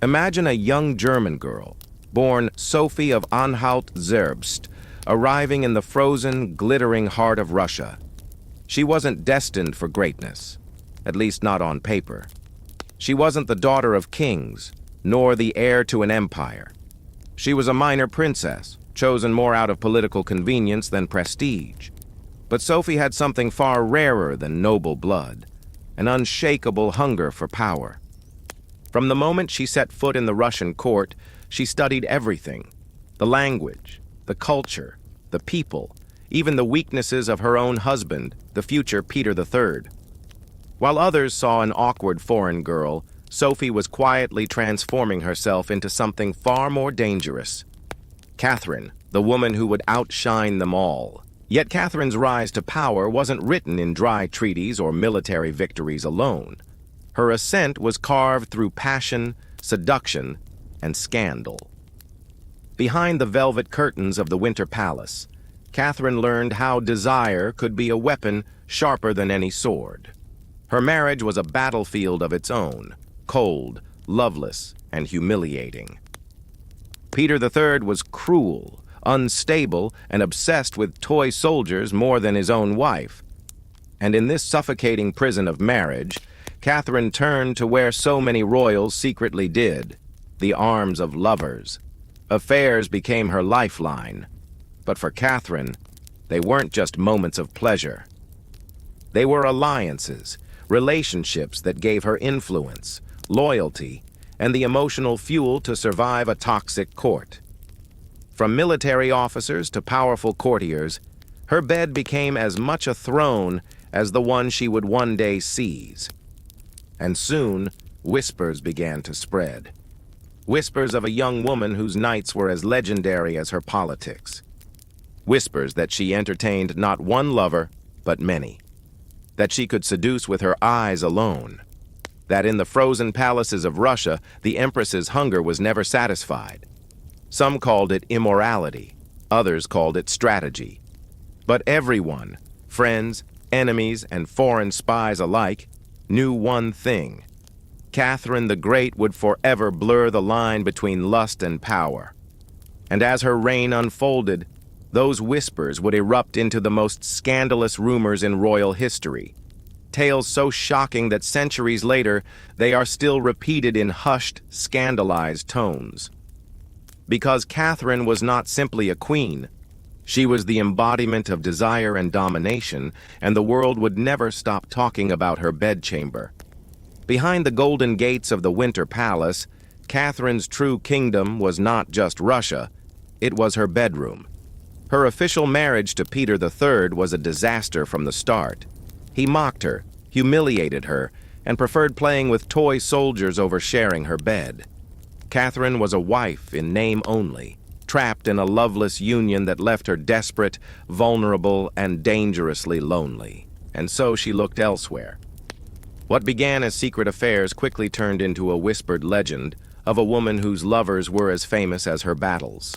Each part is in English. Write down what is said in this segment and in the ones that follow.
Imagine a young German girl, born Sophie of Anhalt-Zerbst, arriving in the frozen, glittering heart of Russia. She wasn't destined for greatness, at least not on paper. She wasn't the daughter of kings, nor the heir to an empire. She was a minor princess, chosen more out of political convenience than prestige. But Sophie had something far rarer than noble blood, an unshakable hunger for power. From the moment she set foot in the Russian court, she studied everything: the language, the culture, the people, even the weaknesses of her own husband, the future Peter III. While others saw an awkward foreign girl, Sophie was quietly transforming herself into something far more dangerous. Catherine, the woman who would outshine them all. Yet Catherine's rise to power wasn't written in dry treaties or military victories alone. Her ascent was carved through passion, seduction, and scandal. Behind the velvet curtains of the Winter Palace, Catherine learned how desire could be a weapon sharper than any sword. Her marriage was a battlefield of its own, cold, loveless, and humiliating. Peter III was cruel, unstable, and obsessed with toy soldiers more than his own wife. And in this suffocating prison of marriage, Catherine turned to where so many royals secretly did: the arms of lovers. Affairs became her lifeline. But for Catherine, they weren't just moments of pleasure. They were alliances, relationships that gave her influence, loyalty, and the emotional fuel to survive a toxic court. From military officers to powerful courtiers, her bed became as much a throne as the one she would one day seize. And soon, whispers began to spread. Whispers of a young woman whose nights were as legendary as her politics. Whispers that she entertained not one lover, but many. That she could seduce with her eyes alone. That in the frozen palaces of Russia, the empress's hunger was never satisfied. Some called it immorality, others called it strategy. But everyone, friends, enemies, and foreign spies alike, knew one thing: Catherine the Great would forever blur the line between lust and power. And as her reign unfolded, those whispers would erupt into the most scandalous rumors in royal history. Tales so shocking that centuries later, they are still repeated in hushed, scandalized tones. Because Catherine was not simply a queen. She was the embodiment of desire and domination, and the world would never stop talking about her bedchamber. Behind the golden gates of the Winter Palace, Catherine's true kingdom was not just Russia, it was her bedroom. Her official marriage to Peter III was a disaster from the start. He mocked her, humiliated her, and preferred playing with toy soldiers over sharing her bed. Catherine was a wife in name only, trapped in a loveless union that left her desperate, vulnerable, and dangerously lonely. And so she looked elsewhere. What began as secret affairs quickly turned into a whispered legend of a woman whose lovers were as famous as her battles.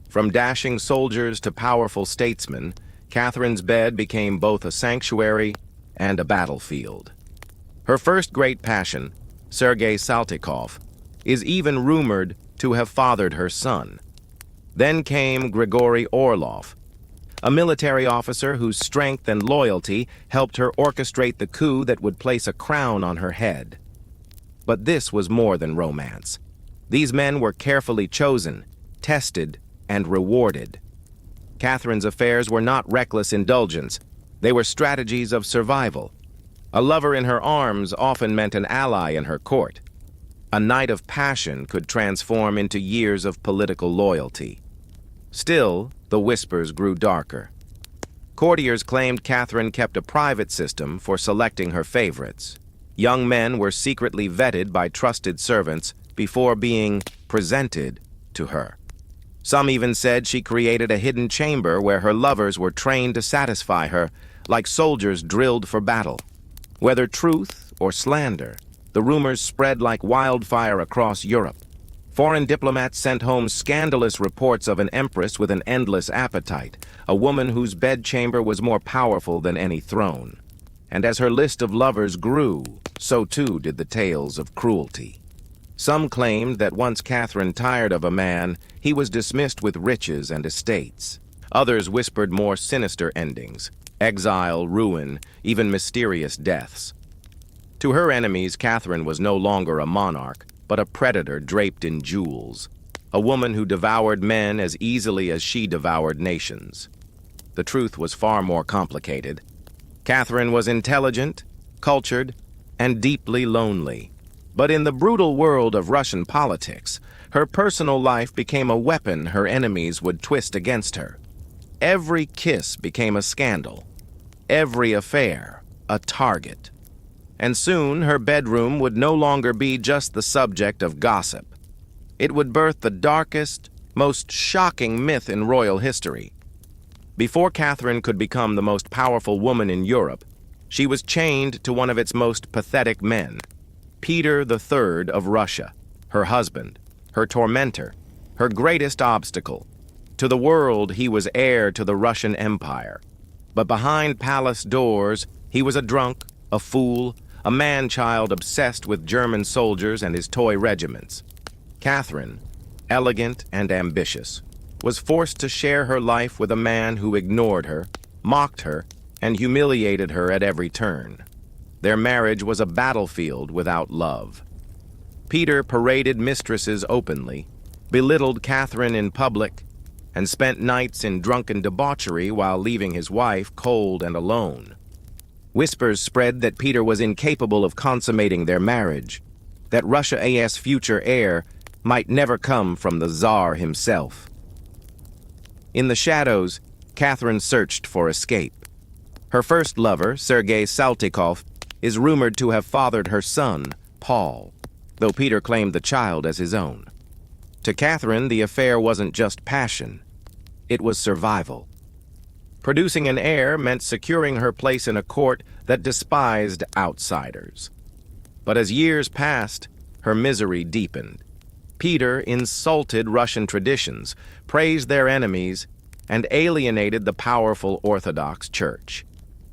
From dashing soldiers to powerful statesmen, Catherine's bed became both a sanctuary and a battlefield. Her first great passion, Sergei Saltykov, is even rumored to have fathered her son. Then came Grigory Orlov, a military officer whose strength and loyalty helped her orchestrate the coup that would place a crown on her head. But this was more than romance. These men were carefully chosen, tested, and rewarded. Catherine's affairs were not reckless indulgence. They were strategies of survival. A lover in her arms often meant an ally in her court. A night of passion could transform into years of political loyalty. Still, the whispers grew darker. Courtiers claimed Catherine kept a private system for selecting her favorites. Young men were secretly vetted by trusted servants before being presented to her. Some even said she created a hidden chamber where her lovers were trained to satisfy her, like soldiers drilled for battle. Whether truth or slander, the rumors spread like wildfire across Europe. Foreign diplomats sent home scandalous reports of an empress with an endless appetite, a woman whose bedchamber was more powerful than any throne. And as her list of lovers grew, so too did the tales of cruelty. Some claimed that once Catherine tired of a man, he was dismissed with riches and estates. Others whispered more sinister endings: exile, ruin, even mysterious deaths. To her enemies, Catherine was no longer a monarch, but a predator draped in jewels, a woman who devoured men as easily as she devoured nations. The truth was far more complicated. Catherine was intelligent, cultured, and deeply lonely. But in the brutal world of Russian politics, her personal life became a weapon her enemies would twist against her. Every kiss became a scandal, every affair a target. And soon her bedroom would no longer be just the subject of gossip. It would birth the darkest, most shocking myth in royal history. Before Catherine could become the most powerful woman in Europe, she was chained to one of its most pathetic men, Peter III of Russia, her husband, her tormentor, her greatest obstacle. To the world, he was heir to the Russian Empire. But behind palace doors, he was a drunk, a fool, a man-child obsessed with German soldiers and his toy regiments. Catherine, elegant and ambitious, was forced to share her life with a man who ignored her, mocked her, and humiliated her at every turn. Their marriage was a battlefield without love. Peter paraded mistresses openly, belittled Catherine in public, and spent nights in drunken debauchery while leaving his wife cold and alone. Whispers spread that Peter was incapable of consummating their marriage, that Russia's future heir might never come from the Tsar himself. In the shadows, Catherine searched for escape. Her first lover, Sergei Saltykov, is rumored to have fathered her son, Paul, though Peter claimed the child as his own. To Catherine, the affair wasn't just passion, it was survival. Producing an heir meant securing her place in a court that despised outsiders. But as years passed, her misery deepened. Peter insulted Russian traditions, praised their enemies, and alienated the powerful Orthodox Church.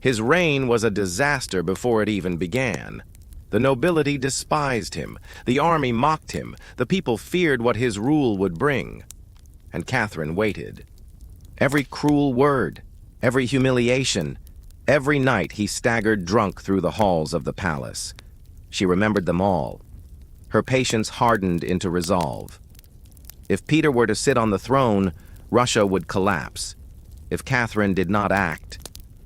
His reign was a disaster before it even began. The nobility despised him, the army mocked him, the people feared what his rule would bring. And Catherine waited. Every cruel word, every humiliation, every night he staggered drunk through the halls of the palace. She remembered them all. Her patience hardened into resolve. If Peter were to sit on the throne, Russia would collapse. If Catherine did not act,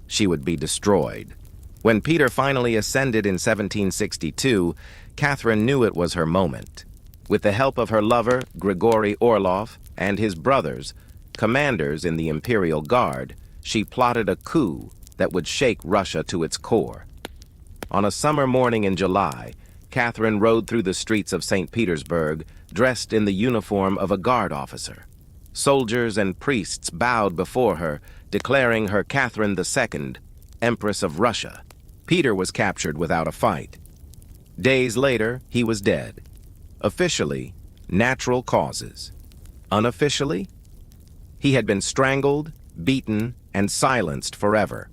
she would be destroyed. When Peter finally ascended in 1762, Catherine knew it was her moment. With the help of her lover, Grigory Orlov, and his brothers, commanders in the Imperial Guard, she plotted a coup that would shake Russia to its core. On a summer morning in July, Catherine rode through the streets of St. Petersburg, dressed in the uniform of a guard officer. Soldiers and priests bowed before her, declaring her Catherine II, Empress of Russia. Peter was captured without a fight. Days later, he was dead. Officially, natural causes. Unofficially, he had been strangled, beaten, and silenced forever.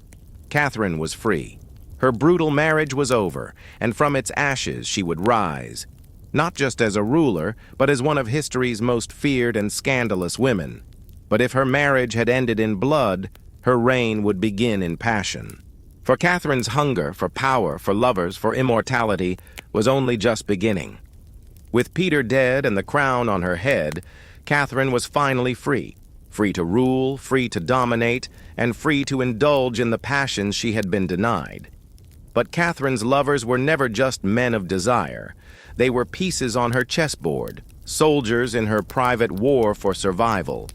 Catherine was free. Her brutal marriage was over, and from its ashes she would rise, not just as a ruler, but as one of history's most feared and scandalous women. But if her marriage had ended in blood, her reign would begin in passion. For Catherine's hunger for power, for lovers, for immortality was only just beginning. With Peter dead and the crown on her head, Catherine was finally free. Free to rule, free to dominate, and free to indulge in the passions she had been denied. But Catherine's lovers were never just men of desire. They were pieces on her chessboard, soldiers in her private war for survival.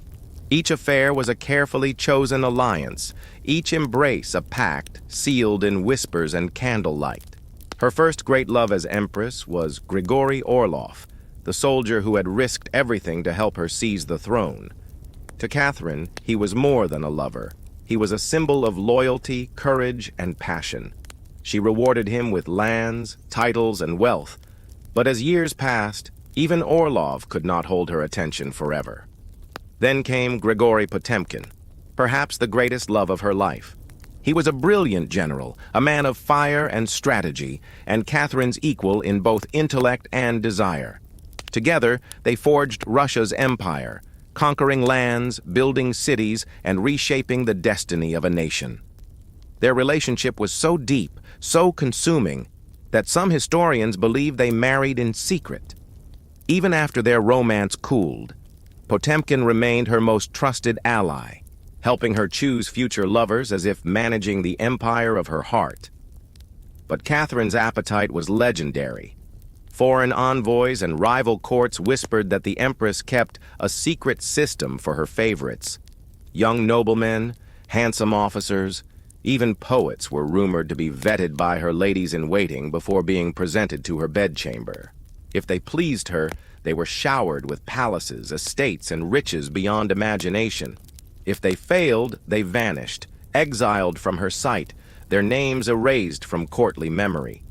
Each affair was a carefully chosen alliance, each embrace a pact sealed in whispers and candlelight. Her first great love as empress was Grigory Orlov, the soldier who had risked everything to help her seize the throne. To Catherine, he was more than a lover. He was a symbol of loyalty, courage, and passion. She rewarded him with lands, titles, and wealth. But as years passed, even Orlov could not hold her attention forever. Then came Grigory Potemkin, perhaps the greatest love of her life. He was a brilliant general, a man of fire and strategy, and Catherine's equal in both intellect and desire. Together, they forged Russia's empire, conquering lands, building cities, and reshaping the destiny of a nation. Their relationship was so deep, so consuming, that some historians believe they married in secret. Even after their romance cooled, Potemkin remained her most trusted ally, helping her choose future lovers as if managing the empire of her heart. But Catherine's appetite was legendary. Foreign envoys and rival courts whispered that the empress kept a secret system for her favorites. Young noblemen, handsome officers, even poets were rumored to be vetted by her ladies-in-waiting before being presented to her bedchamber. If they pleased her, they were showered with palaces, estates, and riches beyond imagination. If they failed, they vanished, exiled from her sight, their names erased from courtly memory.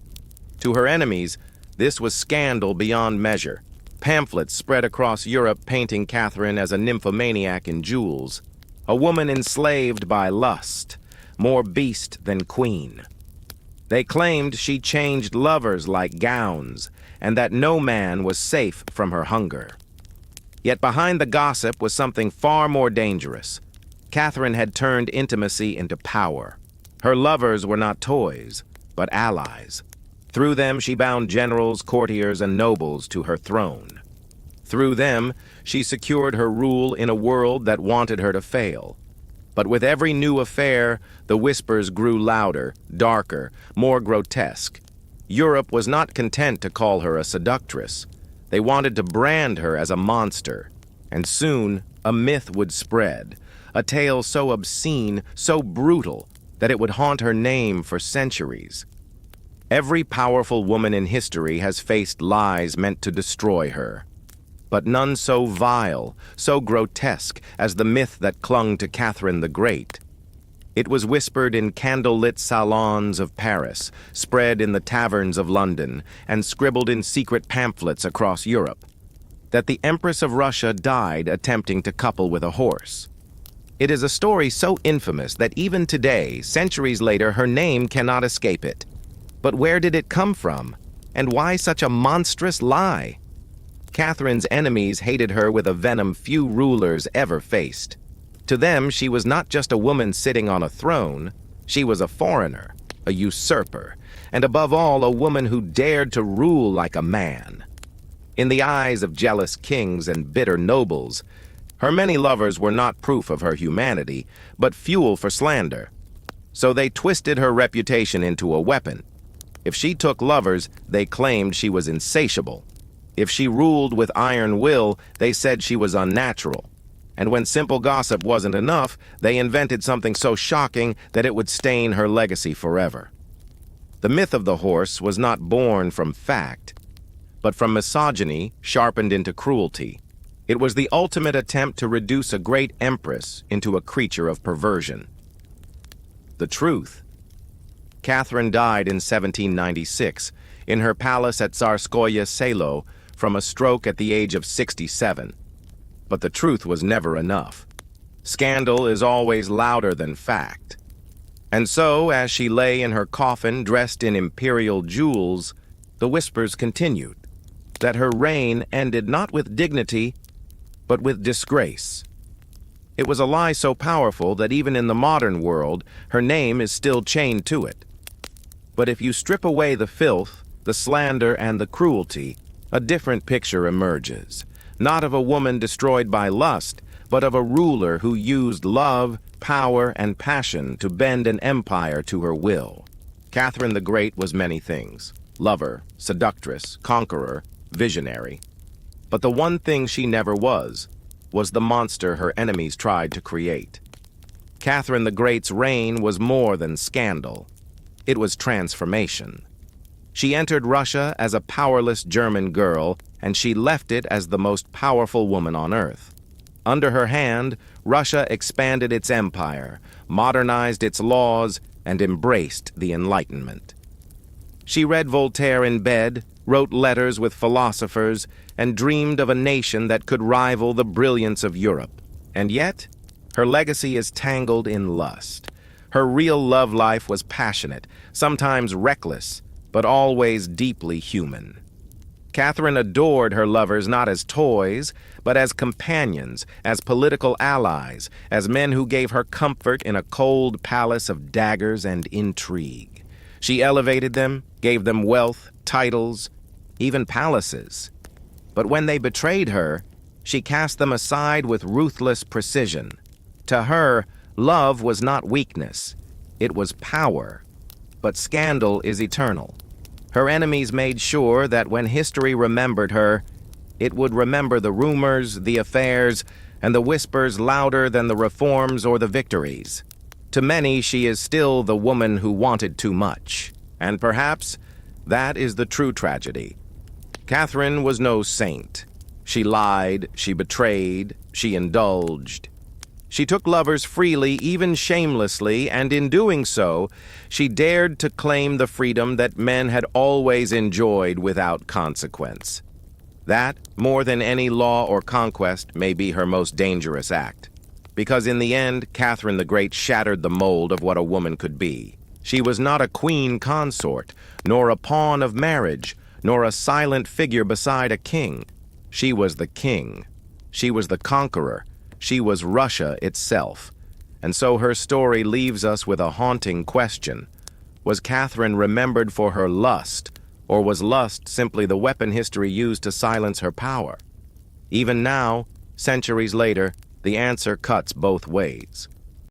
To her enemies, this was scandal beyond measure. Pamphlets spread across Europe painting Catherine as a nymphomaniac in jewels, a woman enslaved by lust, more beast than queen. They claimed she changed lovers like gowns, and that no man was safe from her hunger. Yet behind the gossip was something far more dangerous. Catherine had turned intimacy into power. Her lovers were not toys, but allies. Through them, she bound generals, courtiers, and nobles to her throne. Through them, she secured her rule in a world that wanted her to fail. But with every new affair, the whispers grew louder, darker, more grotesque. Europe was not content to call her a seductress. They wanted to brand her as a monster. And soon, a myth would spread, a tale so obscene, so brutal, that it would haunt her name for centuries. Every powerful woman in history has faced lies meant to destroy her, but none so vile, so grotesque as the myth that clung to Catherine the Great. It was whispered in candle-lit salons of Paris, spread in the taverns of London, and scribbled in secret pamphlets across Europe, that the Empress of Russia died attempting to couple with a horse. It is a story so infamous that even today, centuries later, her name cannot escape it. But where did it come from? And why such a monstrous lie? Catherine's enemies hated her with a venom few rulers ever faced. To them, she was not just a woman sitting on a throne. She was a foreigner, a usurper, and above all, a woman who dared to rule like a man. In the eyes of jealous kings and bitter nobles, her many lovers were not proof of her humanity, but fuel for slander. So they twisted her reputation into a weapon. If she took lovers, they claimed she was insatiable. If she ruled with iron will, they said she was unnatural. And when simple gossip wasn't enough, they invented something so shocking that it would stain her legacy forever. The myth of the horse was not born from fact, but from misogyny sharpened into cruelty. It was the ultimate attempt to reduce a great empress into a creature of perversion. The truth. Catherine died in 1796 in her palace at Tsarskoye Selo from a stroke at the age of 67. But the truth was never enough. Scandal is always louder than fact. And so, as she lay in her coffin dressed in imperial jewels, the whispers continued, that her reign ended not with dignity, but with disgrace. It was a lie so powerful that even in the modern world, her name is still chained to it. But if you strip away the filth, the slander, and the cruelty, a different picture emerges, not of a woman destroyed by lust, but of a ruler who used love, power, and passion to bend an empire to her will. Catherine the Great was many things: lover, seductress, conqueror, visionary. But the one thing she never was the monster her enemies tried to create. Catherine the Great's reign was more than scandal. It was transformation. She entered Russia as a powerless German girl, and she left it as the most powerful woman on earth. Under her hand, Russia expanded its empire, modernized its laws, and embraced the Enlightenment. She read Voltaire in bed, wrote letters with philosophers, and dreamed of a nation that could rival the brilliance of Europe. And yet, her legacy is tangled in lust. Her real love life was passionate, sometimes reckless, but always deeply human. Catherine adored her lovers not as toys, but as companions, as political allies, as men who gave her comfort in a cold palace of daggers and intrigue. She elevated them, gave them wealth, titles, even palaces. But when they betrayed her, she cast them aside with ruthless precision. To her, love was not weakness, it was power. But scandal is eternal. Her enemies made sure that when history remembered her, it would remember the rumors, the affairs, and the whispers louder than the reforms or the victories. To many, she is still the woman who wanted too much. And perhaps that is the true tragedy. Catherine was no saint. She lied, she betrayed, she indulged. She took lovers freely, even shamelessly, and in doing so, she dared to claim the freedom that men had always enjoyed without consequence. That, more than any law or conquest, may be her most dangerous act. Because in the end, Catherine the Great shattered the mold of what a woman could be. She was not a queen consort, nor a pawn of marriage, nor a silent figure beside a king. She was the king. She was the conqueror. She was Russia itself. And so her story leaves us with a haunting question. Was Catherine remembered for her lust, or was lust simply the weapon history used to silence her power? Even now, centuries later, the answer cuts both ways.